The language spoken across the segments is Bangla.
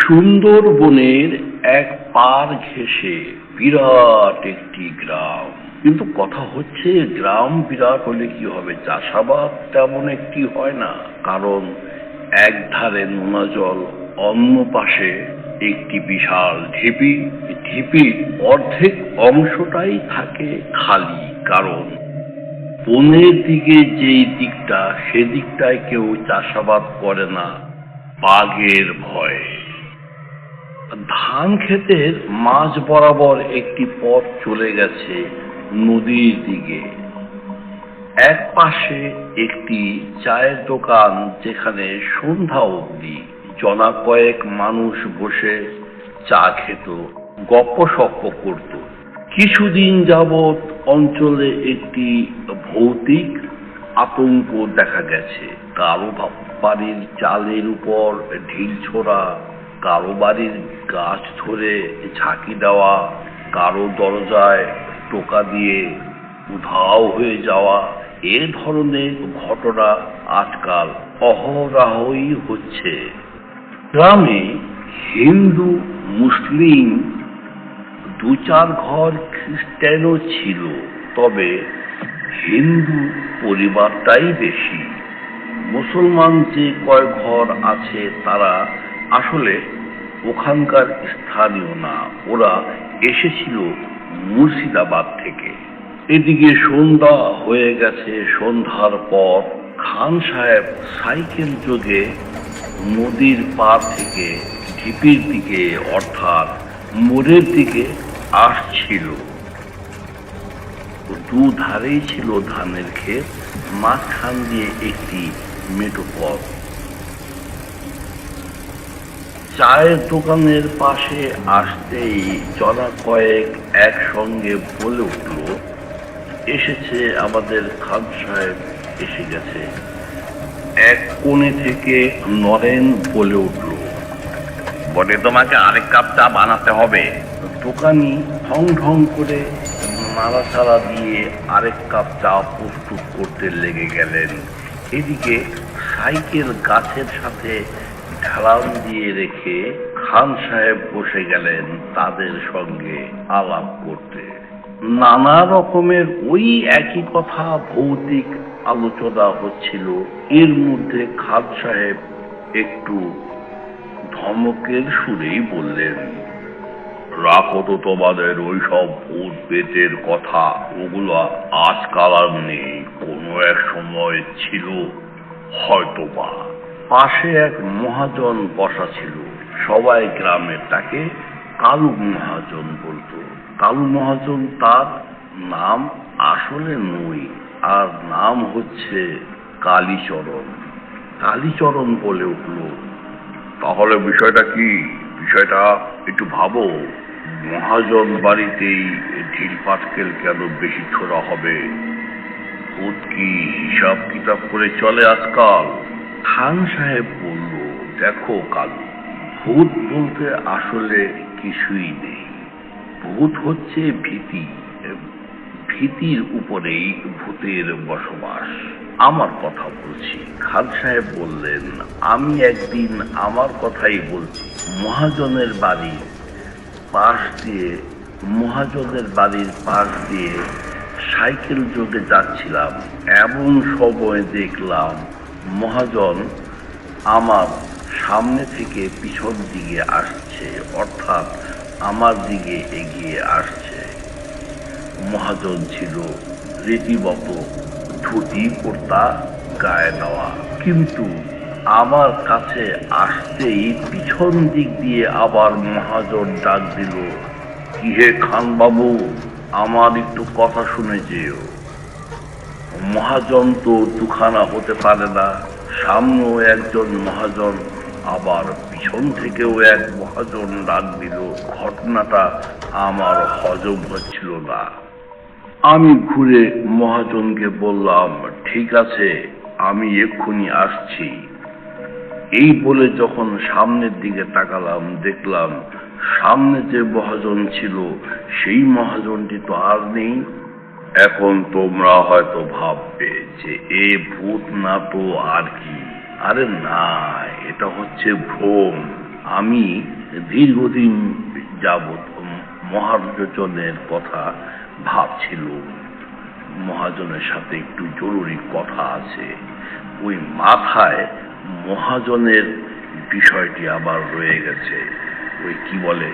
সুন্দরবনের এক পাড় ঘেঁষে বিরাট একটি গ্রাম। কিন্তু কথা হচ্ছে, গ্রাম বিরাট হলে কি হবে, চাষাবাদ তেমন একটি হয় না। কারণ এক ধারে নোনা জল, অন্য পাশে একটি বিশাল ঢিপি। ঢিপির অর্ধেক অংশটাই থাকে খালি। কারণ বনের দিকে যেই দিকটা, সেদিকটায় কেউ চাষাবাদ করে না বাঘের ভয়ে। ধান ক্ষেতের মাঝ বরাবর একটি পথ চলে গেছে নদীর দিকে। এক পাশে একটি চায়ের দোকান, যেখানে সন্ধ্যা অবধি জনা কয়েক মানুষ বসে চা খেত, গপ্পসপ্প করত। কিছুদিন যাবৎ অঞ্চলে একটি ভৌতিক আতঙ্ক দেখা গেছে। কারো বাড়ির চালের উপর ঢিল ছোড়া, কারো বাড়ির গাছ ধরে ঝাঁকি দেওয়া, কারো দরজায় টোকা দিয়ে উধাও হয়ে যাওয়া, এ ধরনের ঘটনা আজকাল অহরহই হচ্ছে। গ্রামে হিন্দু, মুসলিম, দু চার ঘর খ্রিস্টানও ছিল, তবে হিন্দু পরিবারটাই বেশি। মুসলমান যে কয় ঘর আছে তারা আসলে ওখানকার স্থানীয় না, ওরা এসেছিল মুর্শিদাবাদ থেকে। এদিকে সন্ধ্যা হয়ে গেছে। সন্ধ্যার পর খান সাহেব সাইকেল যোগে নদীর পাড় থেকে ঢিপির দিকে, অর্থাৎ মোড়ের দিকে আসছিল। দুধারেই ছিল ধানের ক্ষেত, মাঝখান দিয়ে একটি মেঠো পথ। চায়ের দোকানের পাশে আসতেই জনা কয়েক একসঙ্গে বলে উঠল, এসেছে আমাদের খান সাহেব, এসে গেছে। এক কোণে থেকে নরেন বলে উঠল, বটে, তোমাকে আরেক কাপ চা বানাতে হবে। দোকানি ঢং ঢং করে নাড়াচাড়া দিয়ে আরেক কাপ চা প্রস্তুত করতে লেগে গেলেন। এদিকে সাইকেল গাছের সাথে ঢালান দিয়ে রেখে খান সাহেব বসে গেলেন তাদের সঙ্গে আলাপ করতে। নানা রকমের ওই একই কথা, ভৌতিক আলোচনা হচ্ছিল। এর মধ্যে খান সাহেব একটু ধমকের সুরেই বললেন, রাখো তো তোমাদের ওই সব ভূত পেতের কথা, ওগুলো আজকাল আর নেই, কোনো এক সময় ছিল হয়তোবা। পাশে এক মহাজন বসা ছিল। সবাই গ্রামের তাকে কালু মহাজন বলতো। কালু মহাজন তার নাম আসলে নই, আর নাম হচ্ছে কালীচরণ। কালীচরণ বলে উঠল, তাহলে বিষয়টা কি? বিষয়টা একটু ভাবো। মহাজন বাড়িতেই ঢিল পাটকেল কেন বেশি ছোড়া হবে? ভূত কি হিসাব কিতাব করে চলে আজকাল? খান সাহেব বলল, দেখো কালু, ভূত বলতে আসলে কিছুই নেই। ভূত হচ্ছে ভীতি, ভীতির উপরেই ভূতের বসবাস। আমার কথা বলছি। খান সাহেব বললেন, আমি একদিন আমার কথাই বলছি, মহাজনের বাড়ির পাশ দিয়ে সাইকেল যোগে যাচ্ছিলাম। এমন সময় দেখলাম মহাজন আমার সামনে থেকে পিছন দিকে আসছে, অর্থাৎ আমার দিকে এগিয়ে আসছে। মহাজন ছিল রীতিমতো ধুতি কুর্তা গায়ে দেওয়া, কিন্তু আমার কাছে আসতেই পিছন দিক দিয়ে আবার মহাজন ডাক দিল, কি হে খান বাবু, আমার একটু কথা শুনে যেও। মহাজন তো দুখানা হতে পারে না, সামনেও একজন মহাজন, আবার পিছন থেকেও এক মহাজন ডাক দিল। ঘটনাটা আমার হজম হচ্ছিল না। আমি ঘুরে মহাজনকে বললাম, ঠিক আছে, আমি এক্ষুনি আসছি। এই বলে যখন সামনের দিকে তাকালাম, দেখলাম সামনে যে মহাজন ছিল সেই মহাজনটি তো আর নেই। এখন তোমরা হয়তো ভাববে যে এ ভূত না তো আর কি। আরে না, এটা হচ্ছে ভ্রম। আমি দীর্ঘদিন যাবৎ মহাজনের কথা ভাবছিল। মহাজনের সাথে একটু জরুরি কথা আছে। ওই মাথায় মহাজনের বিষয়টি আবার রয়ে গেছে। ওই কি বলে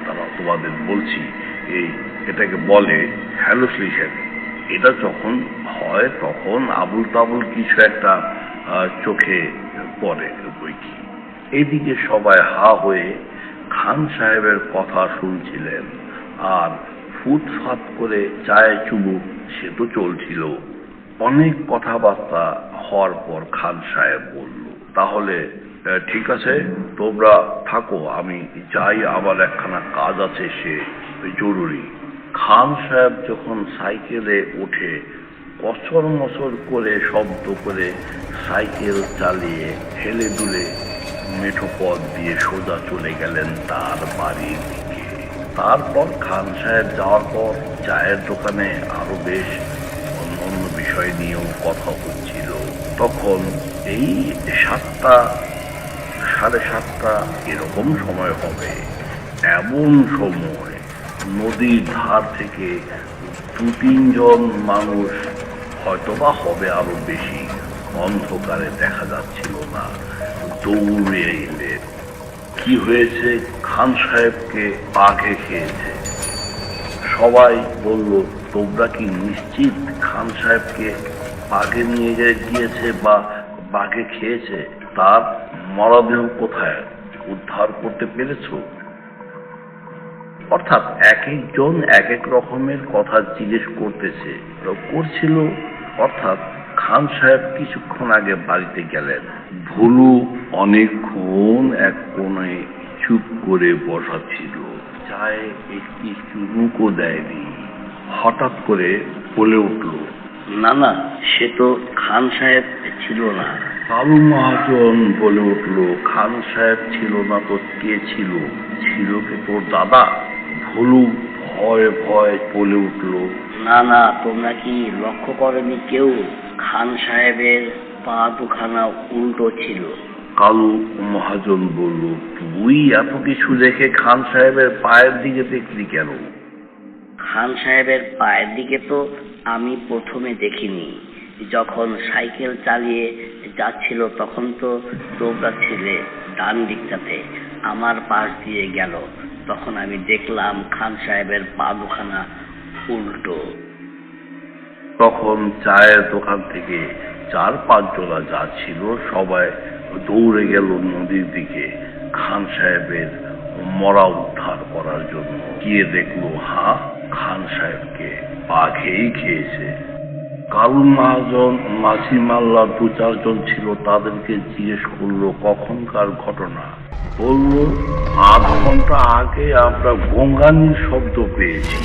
তারা তোমাদের বলছি, এটাকে বলে হ্যালুসিনেশন। এটা যখন হয় তখন আবুল তাবুল কিছু একটা চোখে পড়ে বই কি। এদিকে সবাই হা হয়ে খান সাহেবের কথা শুনছিলেন, আর ফুটফাট করে চায়ে চুমুক সে তো চলছিল। অনেক কথাবার্তা হওয়ার পর খান সাহেব বলল, তাহলে ঠিক আছে, তোমরা থাকো, আমি যাই, আবার একখানা কাজ আছে, সে জরুরি। খান সাহেব যখন সাইকেলে উঠে কসর মসর করে শব্দ করে সাইকেল চালিয়ে হেলে দুলে মেঠো পথ দিয়ে সোজা চলে গেলেন তার বাড়ির দিকে। তারপর খান সাহেব যাওয়ার পর চায়ের দোকানে আরো বেশ অন্য বিষয় নিয়েও কথা হচ্ছিল। তখন এই 7টা, 7:30 এরকম সময় হবে। এমন সময় নদীর ধার থেকে 2-3 জন মানুষ, হয়তোবা হবে আরো বেশি, অন্ধকারে দেখা যাচ্ছিল না, দৌড়ে এলেন। কি হয়েছে? খান সাহেবকে বাঘে খেয়েছে। সবাই বলল, তোমরা কি নিশ্চিত খান সাহেবকে বাঘে নিয়ে গিয়েছে বা বাঘে খেয়েছে? তার মরদেহ কোথায় উদ্ধার করতে পেরেছ? অর্থাৎ এক একজন এক এক রকমের কথা জিজ্ঞেস করছিল। অর্থাৎ খান সাহেব কিছুক্ষণ আগে বাড়িতে গেলেন। ভুলু অনেকক্ষণ এক কোণে চুপ করে বসা ছিল, চায়ে একটি চুমুকও দেয়নি। হঠাৎ করে বলে উঠল, না না, সে তো খান সাহেব ছিল না। কালু মহাজন বলে উঠল, খান সাহেব ছিল না তো কে ছিল? ছিল কি তোর দাদা? ভুলু ভয়ে ভয়ে বলে উঠল, না না, তোমরা কি লক্ষ্য করনি কেউ? খান সাহেবের পা দুখানা উল্টো ছিল। কালু মহাজন বলল, তুই এত কিছু দেখে খান সাহেবের পায়ের দিকে দেখলি কেন? খান সাহেবের পায়ের দিকে তো আমি প্রথমে দেখিনি। যখন সাইকেল চালিয়ে যাচ্ছিল তখন তো তোমরা ছিলে ডান দিকটাতে, আমার পাশ দিয়ে গেল। তখন আমি দেখলাম খান সাহেবের পা দুখানা উল্টো। তখন চায়ের দোকান থেকে 4-5 জনা যাচ্ছিল, সবাই দৌড়ে গেল নদীর দিকে খান সাহেবের মরা উদ্ধার করার জন্য। গিয়ে দেখলো, খান সাহেবকে বাঘেই খেয়েছে। কালু মহাজন, মাঝি মাল্লা 2-4 জন ছিল, তাদেরকে জিজ্ঞেস করলো কখনকার ঘটনা। বলল, আধ ঘন্টা আগে আমরা গঙ্গানির শব্দ পেয়েছি,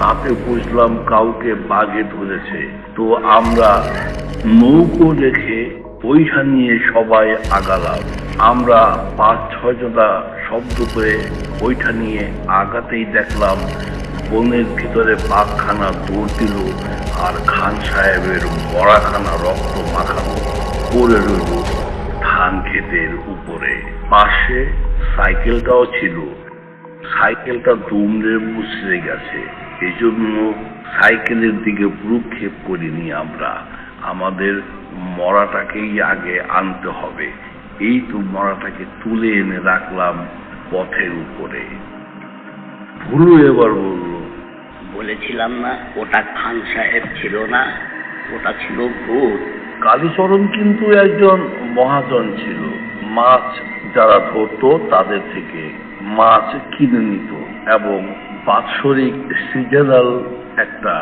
তাতে বুঝলাম কাউকে বাঘে ধরেছে। তো আমরা নৌকো রেখে পয়সা নিয়ে সবাই আগালাম। আমরা 5-6 জনা শব্দ করে পয়সা নিয়ে আগাতেই দেখলাম বনের ভিতরে বাঘখানা দৌড় দিল, আর খান সাহেবের মরাখানা রক্ত মাখানো পড়ে রইল ধান ক্ষেতের উপরে। পাশে সাইকেলটাও ছিল। সাইকেলটা দুমড়ে মুচড়ে গেছে, এজন্য সাইকেলের দিকে ভ্রুক্ষেপ করিনি আমরা। আমাদের মরাটাকেই আগে আনতে হবে। এই তো মরাটাকে তুলে এনে রাখলাম পথের উপরে। ভুলু এবার বলল, বলেছিলাম না ওটা খান সাহেব ছিল না, ওটা ছিল ভূত। কালীচরণ কিন্তু একজন মহাজন ছিল। মাছ যারা ধরতো তাদের থেকে মাছ কিনে নিত এবং বাৎসরিক সিজনাল একটা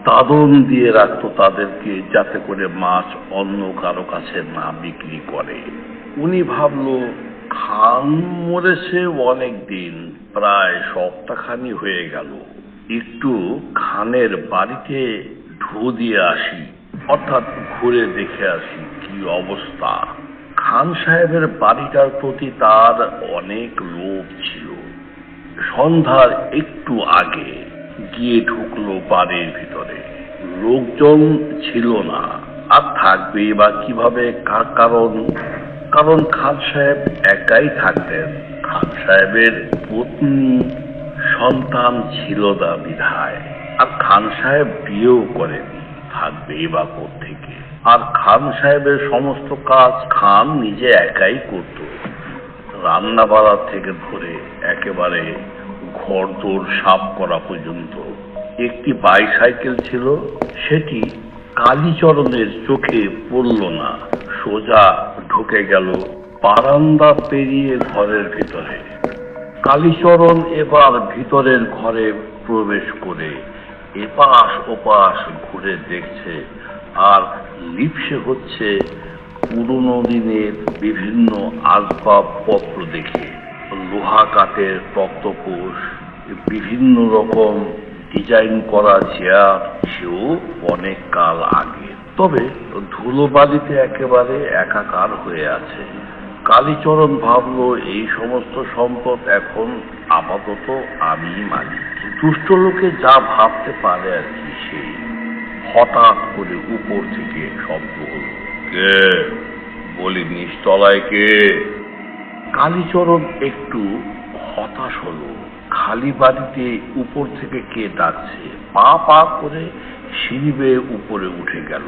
দাদন দিয়ে রাখতো তাদেরকে, যাতে করে মাছ অন্য কারো কাছে না বিক্রি করে। উনি ভাবলো, খান মরেছে অনেক দিন, প্রায় সপ্তাহখানি হয়ে গেল, একটু খানের বাড়িতে ঢু দিয়ে আসি, অর্থাৎ ঘুরে দেখে আসি কি অবস্থা। খান সাহেবের বাড়িটার প্রতি তার অনেক লোভ ছিল। সন্ধ্যার একটু আগে গিয়ে ঢুকলো বাড়ির ভিতরে। লোকজন ছিল না, আর থাকবে বা কিভাবে, কারণ কারণ খান সাহেব একাই থাকতেন। খান সাহেবের পত্নী সন্তান ছিল না বিধায়, আর খান সাহেব বিয়েও করেনি, থাকবেই বা কোত্থেকে। আর খান সাহেবের সমস্ত কাজ খান নিজে একাই করত, রান্না বাড়া থেকে ধরে একেবারে ঘরদোর সাফ করা পর্যন্ত। একটি বাইসাইকেল ছিল, সেটি কালীচরণের চোখে পড়ল না, সোজা ঢুকে গেল বারান্দা পেরিয়ে ঘরের ভিতরে। কালীচরণ এবার ভিতরের ঘরে প্রবেশ করে এপাশ ওপাশ ঘুরে দেখছে আর লিপ্সে হচ্ছে পুরনো দিনের বিভিন্ন আসবাবপত্র দেখে। লোহা কাঠের তক্তপোষ, বিভিন্ন রকম ডিজাইন করা চেয়ার, সেও অনেক কাল আগে, তবে ধুলোবালিতে একেবারে একাকার হয়ে আছে। কালীচরণ ভাবলো এই সমস্ত সম্পদ এখন আপাতত আমিই মালিক। দুষ্ট লোকে যা ভাবতে পারে আর কি। সেই হঠাৎ করে উপর থেকে শব্দ হলো, কে বলি, নিচতলায় কে? কালীচরণ একটু হতাশ হলো, খালি বাড়িতে উপর থেকে কে ডাকছে। পা পা করে সিঁড়ি বেয়ে উপরে উঠে গেল,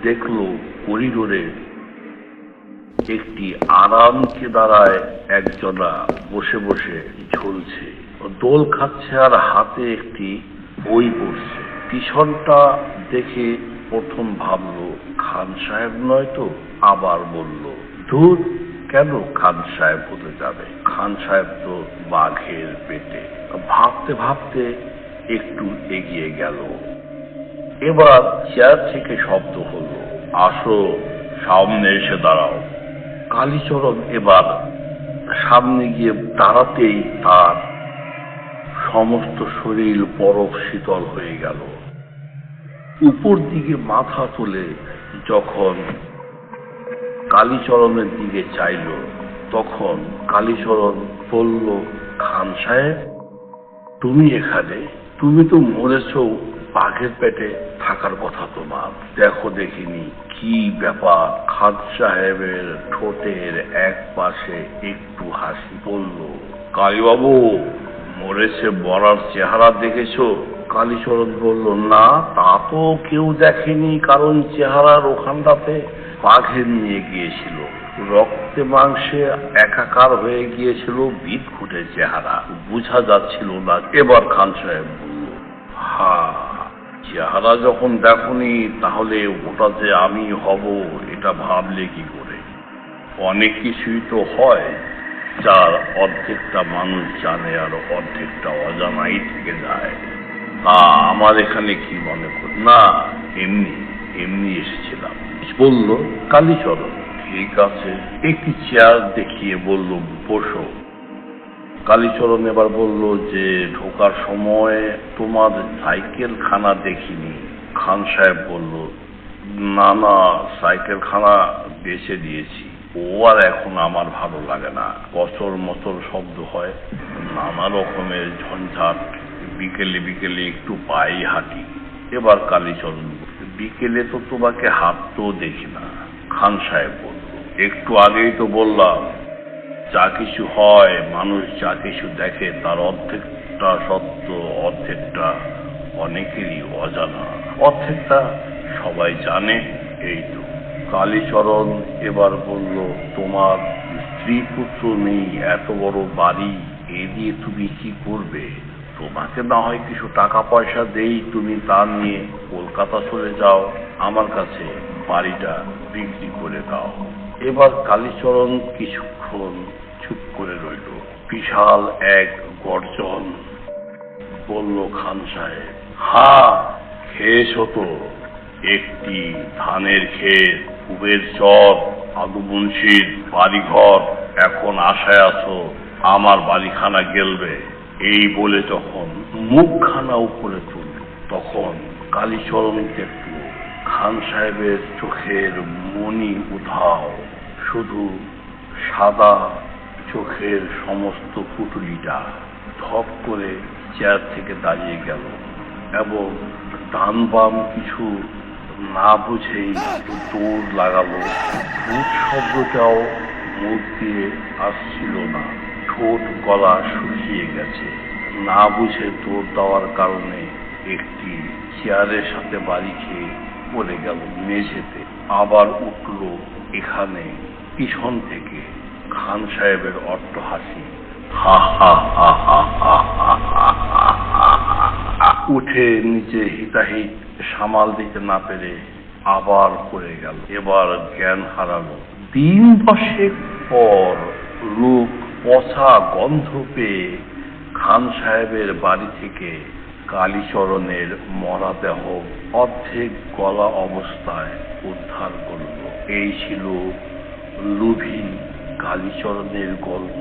দেখলো করিডোরে একটি আরাম কেদারায় একজনা বসে বসে ঝুলছে, দোল খাচ্ছে আর হাতে একটি বই পড়ছে। পিছনটা দেখে প্রথম ভাবলো খান সাহেব নয় তো, আবার বলল, ধুর, কেন খান সাহেব হতে যাবে? খান সাহেব তো বাঘের পেটে। ভাবতে ভাবতে একটু এগিয়ে গেল। এবার চেয়ার থেকে শব্দ হলো, আসো, সামনে এসে দাঁড়াও। কালীচরণ এবার সামনে গিয়ে দাঁড়াতেই তার সমস্ত শরীর বরফ শীতল হয়ে গেল। উপর দিকে মাথা তুলে যখন কালীচরণের দিকে চাইল, তখন কালীচরণ বলল, খান সাহেব, তুমি এখানে? তুমি তো মরেছ, বাঘের পেটে থাকার কথা তোমার। দেখো দেখিনি কি ব্যাপার? খান সাহেবের ঠোঁটের এক পাশে একটু হাসি বলল, কালীবাবু মরেছে মরার চেহারা দেখেছো? কালীচরণ বলল, না, তা তো কেউ দেখেনি, কারণ চেহারার ওখানটাতে বাঘে নিয়ে গিয়েছিল, রক্তে মাংসে একাকার হয়ে গিয়েছিল, বিদঘুটে চেহারা, বোঝা যাচ্ছিল না। এবার খান সাহেব বলল, হা, চেহারা যখন দেখনি তাহলে ওটা যে আমি হব এটা ভাবলে কি করে? অনেক কিছুই তো হয় যার অর্ধেকটা মানুষ জানে আর অর্ধেকটা অজানাই থেকে যায়। তা আমার এখানে কি মনে করি? না, এমনি এমনি এসেছিলাম, বলল কালীচরণ। ঠিক আছে, একটি চেয়ার দেখিয়ে বলল, বসো। কালীচরণ এবার বলল যে, ঢোকার সময় তোমার সাইকেল খানা দেখিনি। খান সাহেব বলল, না না, সাইকেল খানা বেচে দিয়েছি, ও আর এখন আমার ভালো লাগে না, কচর মচর শব্দ হয়, নানা রকমের ঝঞ্ঝাট, বিকেলে বিকেলে একটু পায়ে হাঁটি। এবার কালীচরণ, বিকেলে তো তোমাকে হাঁটতেও দেখি না। খান সাহেব বলল, একটু আগেই তো বললাম, যা কিছু হয়, মানুষ যা কিছু দেখে তার অর্ধেকটা সত্য, অর্ধেকটা অনেকেরই অজানা, অর্ধেকটা সবাই জানে, এই তো। কালীচরণ এবার বলল, তোমার স্ত্রী পুত্র নেই, এত বড় বাড়ি, এ দিয়ে তুমি কি করবে? তোমাকে না হয় কিছু টাকা পয়সা দেই, তুমি তা নিয়ে কলকাতা চলে যাও, আমার কাছে বাড়িটা বিক্রি করে দাও। এবার কালীচরণ কিছুক্ষণ চুপ করে রইল। বিশাল এক গর্জন। বলল খান সাহেব, হা, খেয়েছো তো? একটি ধানের ক্ষেত, কুবের চর, আদু মুন্সির বাড়িঘর, এখন আশায় আছো আমার বাড়িখানা গেলবে। এই বলে যখন মুখখানা উপরে তুলল, তখন কালীচরণ দেখল খান সাহেবের চোখের মনি উধাও, শুধু সাদা চোখের সমস্ত পুটুলিটা। ধপ করে চেয়ার থেকে দাঁড়িয়ে গেল এবং ডান বাম কিছু না বুঝেই দৌড় লাগালো। ভূত শব্দটাও মুখ দিয়ে আসছিল না, ঠোঁট গলা শুকিয়ে গেছে। না বুঝে দৌড় দেওয়ার কারণে একটি চেয়ারের সাথে বাড়ি খেয়ে পড়ে গেল মেঝেতে। আবার উঠল এখানে পিছন থেকে খান সাহেবের অট্টহাসি। হা হা হা হা হা হা হা হা হা। উঠে নিচে হিতাহিত সামাল দিতে না পেরে আবার পড়ে গেল। এবার জ্ঞান হারালো। দিন 10 পর লোক পচা গন্ধ পেয়ে খান সাহেবের বাড়ি থেকে কালীচরণের মরদেহ অর্ধেক গলা অবস্থায় উদ্ধার করল। এই ছিল লোভী কালীচরণের গল্প।